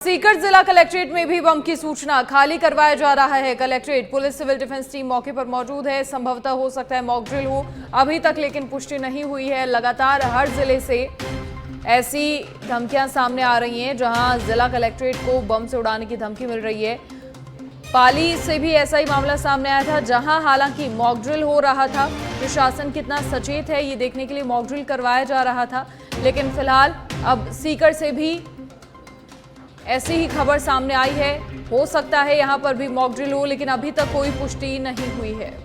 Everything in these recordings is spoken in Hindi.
सीकर जिला कलेक्ट्रेट में भी बम की सूचना, खाली करवाया जा रहा है collectorate. Police civil defence team मौके पर मौजूद है। संभवतः हो सकता है मॉक ड्रिल हो, अभी तक लेकिन पुष्टि नहीं हुई है। लगातार हर जिले से ऐसी धमकियां सामने आ रही हैं जहां जिला कलेक्ट्रेट को बम से उड़ाने की धमकी मिल रही है। पाली से भी ऐसा ही मामला सामने आया था, जहां हालांकि मॉक ड्रिल हो रहा था। प्रशासन कितना सचेत है ये देखने के लिए मॉक ड्रिल करवाया जा रहा था, लेकिन फिलहाल अब सीकर से भी ऐसी ही खबर सामने आई है। हो सकता है यहां पर भी मॉक ड्रिल हो, लेकिन अभी तक कोई पुष्टि नहीं हुई है।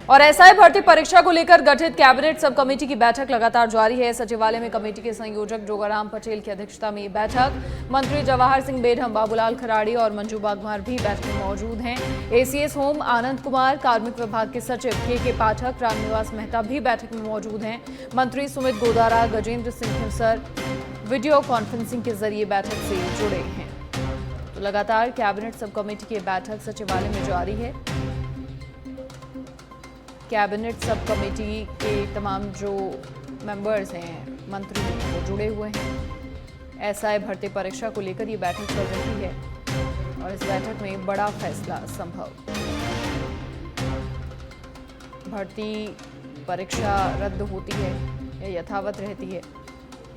और एसआई भर्ती परीक्षा को लेकर गठित कैबिनेट सब कमेटी की बैठक लगातार जारी है। सचिवालय में कमेटी के संयोजक जोगाराम पटेल की अध्यक्षता में बैठक, मंत्री जवाहर सिंह बेढम, बाबूलाल खराड़ी और मंजू बागमार भी बैठक में मौजूद हैं। एसीएस होम आनंद कुमार, कार्मिक विभाग के सचिव के पाठक, रामनिवास मेहता भी बैठक में मौजूद हैं। मंत्री सुमित गोदारा, गजेंद्र सिंह खिंसर वीडियो कॉन्फ्रेंसिंग के जरिए बैठक से जुड़े हैं। तो लगातार कैबिनेट सब कमेटी की बैठक सचिवालय में जारी है। कैबिनेट सब कमेटी के तमाम जो मेंबर्स हैं, मंत्री हैं, वो जुड़े हुए हैं। एसआई भर्ती परीक्षा को लेकर ये बैठक चल रही है और इस बैठक में बड़ा फैसला संभव। भर्ती परीक्षा रद्द होती है या यथावत रहती है,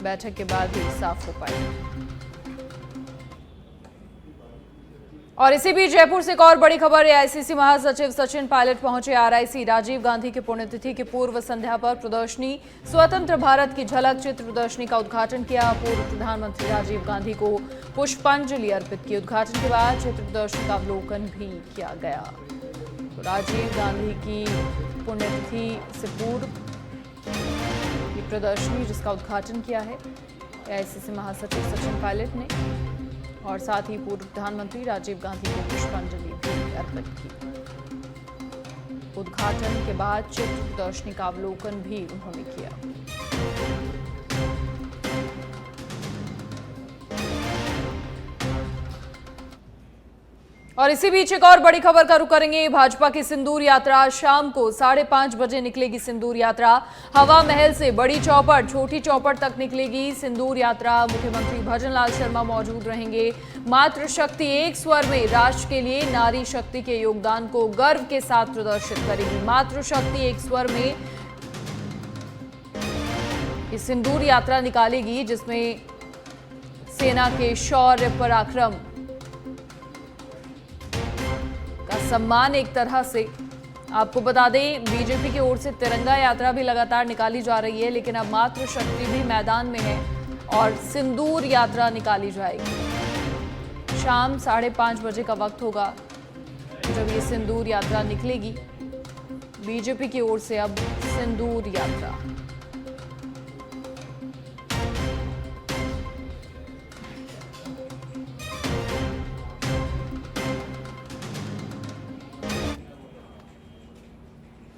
बैठक के बाद ही साफ हो पाएगी। और इसी बीच जयपुर से एक और बड़ी खबर है। आईसीसी महासचिव सचिन पायलट पहुंचे आरआईसी। राजीव गांधी की पुण्यतिथि की पूर्व संध्या पर प्रदर्शनी स्वतंत्र भारत की झलक चित्र प्रदर्शनी का उद्घाटन किया। पूर्व प्रधानमंत्री राजीव गांधी को पुष्पांजलि अर्पित की। उद्घाटन के बाद चित्र प्रदर्शनी का अवलोकन भी किया गया। तो राजीव गांधी की पुण्यतिथि से पूर्व की प्रदर्शनी जिसका उद्घाटन किया है आईसीसी महासचिव सचिन पायलट ने, और साथ ही पूर्व प्रधानमंत्री राजीव गांधी को पुष्पांजलि भी अर्पित की। उद्घाटन के बाद चित्र प्रदर्शनी का अवलोकन भी उन्होंने किया। और इसी बीच एक और बड़ी खबर का रुख करेंगे। भाजपा की सिंदूर यात्रा शाम को 5:30 बजे निकलेगी। सिंदूर यात्रा हवा महल से बड़ी चौपट, छोटी चौपट तक निकलेगी सिंदूर यात्रा। मुख्यमंत्री भजनलाल शर्मा मौजूद रहेंगे। मातृशक्ति एक स्वर में राष्ट्र के लिए नारी शक्ति के योगदान को गर्व के साथ प्रदर्शित करेगी। मातृशक्ति एक स्वर में इस सिंदूर यात्रा निकालेगी, जिसमें सेना के शौर्य पराक्रम सम्मान एक तरह से। आपको बता दें, बीजेपी की ओर से तिरंगा यात्रा भी लगातार निकाली जा रही है, लेकिन अब मातृशक्ति भी मैदान में है और सिंदूर यात्रा निकाली जाएगी। शाम 5:30 बजे का वक्त होगा जब ये सिंदूर यात्रा निकलेगी। बीजेपी की ओर से अब सिंदूर यात्रा।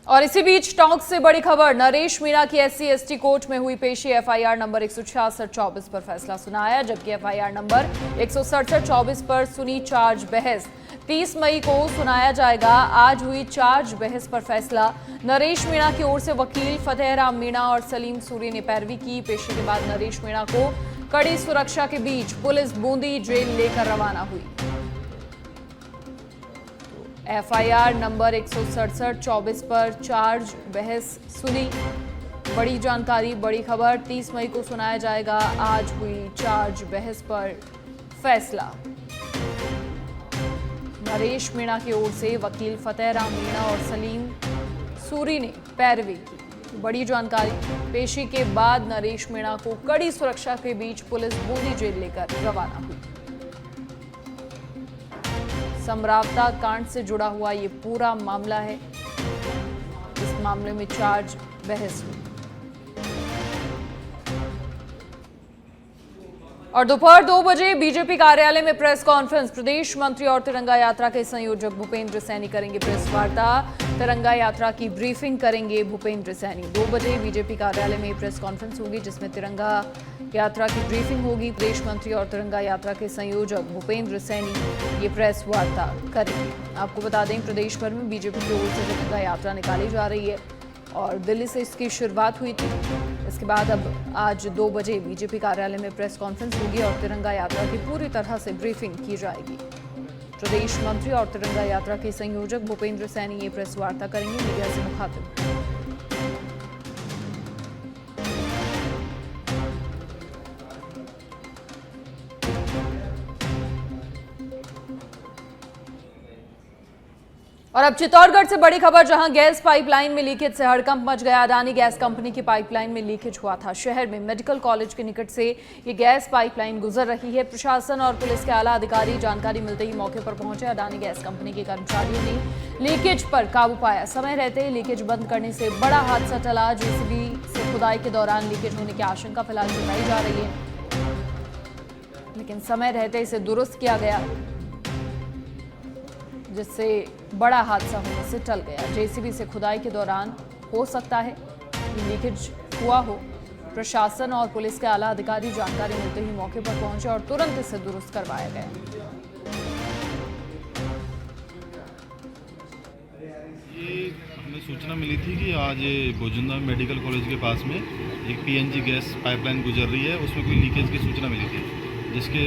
और इसी बीच टोंक से बड़ी खबर। नरेश मीणा की SC/ST कोर्ट में हुई पेशी। FIR नंबर 166/24 पर फैसला सुनाया, जबकि FIR नंबर 167/24 पर सुनी चार्ज बहस 30 मई को सुनाया जाएगा। आज हुई चार्ज बहस पर फैसला। नरेश मीणा की ओर से वकील फतेहराम मीणा और सलीम सूरी ने पैरवी की। पेशी के बाद नरेश मीणा को कड़ी सुरक्षा के बीच पुलिस बूंदी जेल लेकर रवाना हुई। FIR नंबर 167/24 पर चार्ज बहस सुनी। बड़ी जानकारी, बड़ी खबर। 30 मई को सुनाया जाएगा। आज हुई चार्ज बहस पर फैसला। नरेश मीणा की ओर से वकील फतेहराम मीणा और सलीम सूरी ने पैरवी की। बड़ी जानकारी। पेशी के बाद नरेश मीणा को कड़ी सुरक्षा के बीच पुलिस बूंदी जेल लेकर रवाना हुई। समरावता कांड से जुड़ा हुआ ये पूरा मामला है। इस मामले में चार्ज बहस हुई। और दोपहर 2 बजे बीजेपी कार्यालय में प्रेस कॉन्फ्रेंस। प्रदेश मंत्री और तिरंगा यात्रा के संयोजक भूपेंद्र सैनी करेंगे प्रेस वार्ता। तिरंगा यात्रा की ब्रीफिंग करेंगे भूपेंद्र सैनी। 2 बजे बीजेपी कार्यालय में प्रेस कॉन्फ्रेंस होगी, जिसमें तिरंगा यात्रा की ब्रीफिंग होगी। प्रदेश मंत्री और तिरंगा यात्रा के संयोजक भूपेंद्र सैनी ये प्रेस वार्ता करेंगे। आपको बता दें, प्रदेश भर में बीजेपी की ओर से तिरंगा यात्रा निकाली जा रही है। और दिल्ली से इसकी शुरुआत हुई थी। इसके बाद अब आज 2 बजे बीजेपी कार्यालय में प्रेस कॉन्फ्रेंस होगी और तिरंगा यात्रा की पूरी तरह से ब्रीफिंग की जाएगी। प्रदेश मंत्री और तिरंगा यात्रा के संयोजक भूपेंद्र सैनी ये प्रेस वार्ता करेंगे मीडिया से मुखातिब। और अब चित्तौड़गढ़ से बड़ी खबर, जहां गैस पाइपलाइन में लीकेज से हड़कंप मच गया। अडानी गैस कंपनी की पाइपलाइन में लीकेज हुआ था। शहर में मेडिकल कॉलेज के निकट से ये गैस पाइपलाइन गुजर रही है। प्रशासन और पुलिस के आला अधिकारी जानकारी मिलते ही मौके पर पहुंचे। अडानी गैस कंपनी के कर्मचारियों ने लीकेज पर काबू पाया। समय रहते ही लीकेज बंद करने से बड़ा हादसा टला। जेसीबी से खुदाई के दौरान लीकेज होने की आशंका फिलहाल जताई जा रही है, लेकिन समय रहते इसे दुरुस्त किया गया, जिससे बड़ा हादसा होने से टल गया। जेसीबी से खुदाई के दौरान हो सकता है लीकेज हुआ हो। प्रशासन और पुलिस के आला अधिकारी जानकारी मिलते ही मौके पर पहुंचे और तुरंत इसे दुरुस्त करवाया गया। ये हमें सूचना मिली थी कि आज बोजुंदा मेडिकल कॉलेज के पास में एक पीएनजी गैस पाइपलाइन गुजर रही है, उसमें कोई लीकेज की सूचना मिली थी, जिसके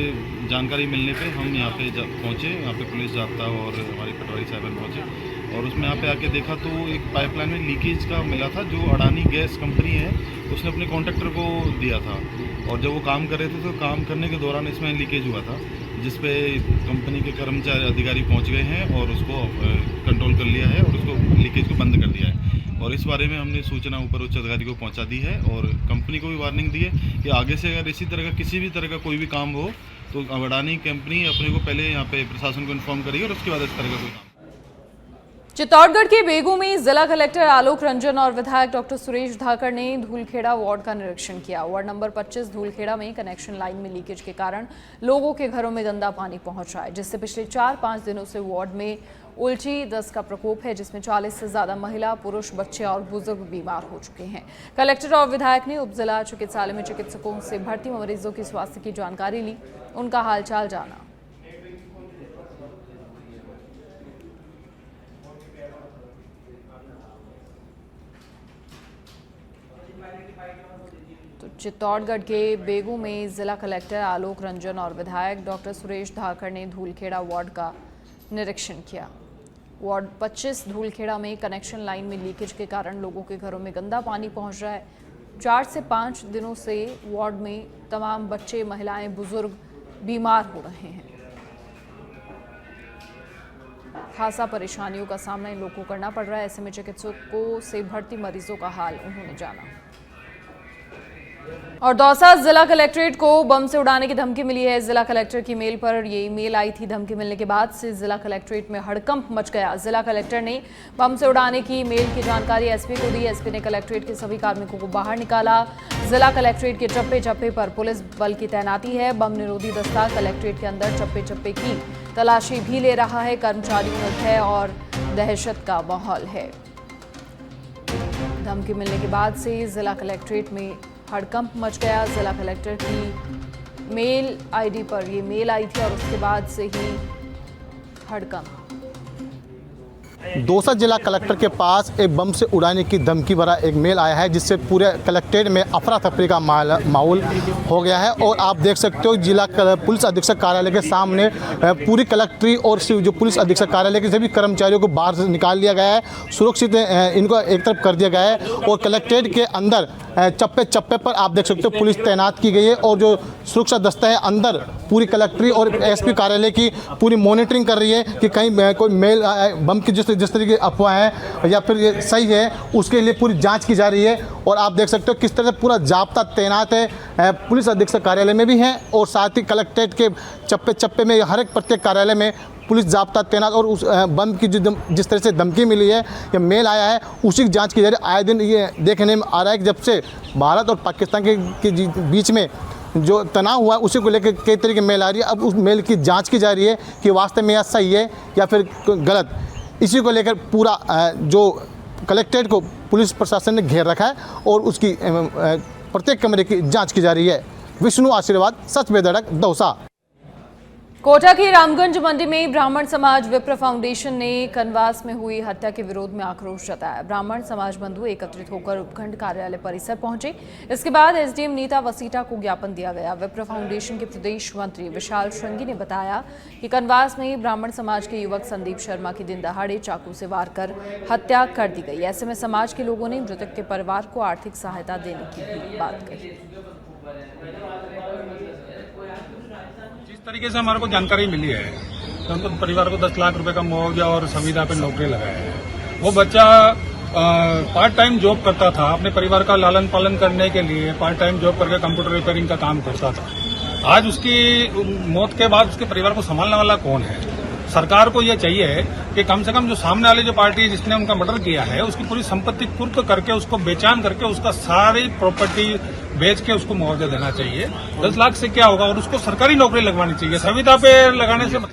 जानकारी मिलने पे हम यहाँ पे पहुँचे। यहाँ पे पुलिस जाब्ता और हमारी पटवारी साहब पहुँचे और उसमें यहाँ पे आके देखा तो एक पाइपलाइन में लीकेज का मिला था, जो अडानी गैस कंपनी है उसने अपने कॉन्ट्रैक्टर को दिया था। और जब वो काम कर रहे थे तो काम करने के दौरान इसमें लीकेज हुआ था, जिस पे कंपनी के कर्मचारी अधिकारी पहुँच गए हैं और उसको कंट्रोल कर लिया है और उसको लीकेज को बंद कर दिया है। और इस बारे में हमने सूचना ऊपर उच्च अधिकारी को पहुंचा दी है और कंपनी को भी वार्निंग दी है कि आगे से अगर इसी तरह का किसी भी तरह का कोई भी काम हो तो अडानी कंपनी अपने को पहले यहाँ पे प्रशासन को इन्फॉर्म करेगी और उसके बाद इस तरह का कोई काम। चित्तौड़गढ़ के बेगू में जिला कलेक्टर आलोक रंजन और विधायक डॉक्टर सुरेश धाकड़ ने धूलखेड़ा वार्ड का निरीक्षण किया। वार्ड नंबर 25 धूलखेड़ा में कनेक्शन लाइन में लीकेज के कारण लोगों के घरों में गंदा पानी पहुंच रहा है, जिससे पिछले 4-5 दिनों से वार्ड में उल्टी दस्त का प्रकोप है, जिसमें 40 से ज्यादा महिला, पुरुष, बच्चे और बुजुर्ग बीमार हो चुके हैं। कलेक्टर और विधायक ने उपजिला चिकित्सालय में चिकित्सकों से भर्ती मरीजों की स्वास्थ्य की जानकारी ली, उनका हालचाल जाना। तो चित्तौड़गढ़ के बेगू में जिला कलेक्टर आलोक रंजन और विधायक डॉक्टर सुरेश धाकड़ ने धूलखेड़ा वार्ड का निरीक्षण किया। वार्ड 25 धूलखेड़ा में कनेक्शन लाइन में लीकेज के कारण लोगों के घरों में गंदा पानी पहुंच रहा है। 4 से 5 दिनों से वार्ड में तमाम बच्चे, महिलाएं, बुजुर्ग बीमार हो रहे हैं। खासा परेशानियों का सामना इन लोगों को करना पड़ रहा है। ऐसे में चिकित्सकों से भर्ती मरीजों का हाल उन्होंने जाना। और दौसा जिला कलेक्ट्रेट को बम से उड़ाने की धमकी मिली है। जिला कलेक्टर की मेल पर ये ईमेल आई थी। धमकी मिलने के बाद से जिला कलेक्ट्रेट में हड़कंप मच गया। जिला कलेक्टर ने बम से उड़ाने की मेल की जानकारी एसपी को दी। एसपी ने कलेक्ट्रेट के सभी कार्मिकों को बाहर निकाला। जिला कलेक्ट्रेट के चप्पे चप्पे पर पुलिस बल की तैनाती है। बम निरोधी दस्ता कलेक्ट्रेट के अंदर चप्पे चप्पे की तलाशी भी ले रहा है। कर्मचारियों में भय और दहशत का माहौल है। धमकी मिलने के बाद से जिला कलेक्ट्रेट में हड़कंप मच गया। जिला कलेक्टर की मेल आईडी पर ये मेल आई थी और उसके बाद से ही हड़कंप। दौसा जिला कलेक्टर के पास एक बम से उड़ाने की धमकी भरा एक मेल आया है, जिससे पूरे कलेक्ट्रेट में अफरा तफरी का माहौल हो गया है। और आप देख सकते हो जिला पुलिस अधीक्षक कार्यालय के सामने पूरी कलेक्ट्री और जो पुलिस अधीक्षक कार्यालय के सभी कर्मचारियों को बाहर से निकाल लिया गया है। सुरक्षित इनको एक तरफ कर दिया गया है और कलेक्ट्रेट के अंदर चप्पे चप्पे पर आप देख सकते हो पुलिस तैनात की गई है और जो सुरक्षा दस्ता है अंदर पूरी कलेक्ट्री और एसपी कार्यालय की पूरी मॉनिटरिंग कर रही है कि कहीं कोई मेल बम की जिस तरीके की अफवाह है या फिर ये सही है, उसके लिए पूरी जांच की जा रही है। और आप देख सकते हो किस तरह से पूरा जाब्ता तैनात है। पुलिस अधीक्षक कार्यालय में भी है और साथ ही कलेक्ट्रेट के चप्पे चप्पे में हर एक प्रत्येक कार्यालय में पुलिस जाब्ता तैनात। और उस बम की जिस तरह से धमकी मिली है या मेल आया है, उसी की जांच की जा रही है। आए दिन ये देखने में आ रहा है कि जब से भारत और पाकिस्तान के बीच में जो तनाव हुआ है, उसी को लेकर कई तरह की मेल आ रही है। अब उस मेल की जांच की जा रही है कि वास्तव में यह सही है या फिर गलत। इसी को लेकर पूरा जो कलेक्ट्रेट को पुलिस प्रशासन ने घेर रखा है और उसकी प्रत्येक कमरे की जाँच की जा रही है। विष्णु आशीर्वाद, सच बेधड़क, दौसा। कोटा की रामगंज मंडी में ब्राह्मण समाज विप्र फाउंडेशन ने कनवास में हुई हत्या के विरोध में आक्रोश जताया। ब्राह्मण समाज बंधु एकत्रित होकर उपखंड कार्यालय परिसर पहुंचे। इसके बाद एसडीएम नीता वसीटा को ज्ञापन दिया गया। विप्र फाउंडेशन के प्रदेश मंत्री विशाल श्रृंगी ने बताया कि कनवास में ब्राह्मण समाज के युवक संदीप शर्मा की दिन दहाड़े चाकू से वार कर हत्या कर दी गई। ऐसे में समाज के लोगों ने मृतक के परिवार को आर्थिक सहायता देने की भी बात कही। जिस तरीके से हमारे को जानकारी मिली है तो उनको परिवार को 10 लाख रुपए का मुआवजा और संविदा पे नौकरी लगाया है। वो बच्चा पार्ट टाइम जॉब करता था, अपने परिवार का लालन पालन करने के लिए पार्ट टाइम जॉब करके कंप्यूटर रिपेयरिंग का काम करता था। आज उसकी मौत के बाद उसके परिवार को संभालने वाला कौन है? सरकार को यह चाहिए कि कम से कम जो सामने वाली जो पार्टी है जिसने उनका मर्डर किया है उसकी पूरी संपत्ति कुर्क करके उसको बेचान करके उसका सारी प्रॉपर्टी बेच के उसको मुआवजा देना चाहिए। 10 लाख से क्या होगा? और उसको सरकारी नौकरी लगवानी चाहिए। संविदा पे लगाने से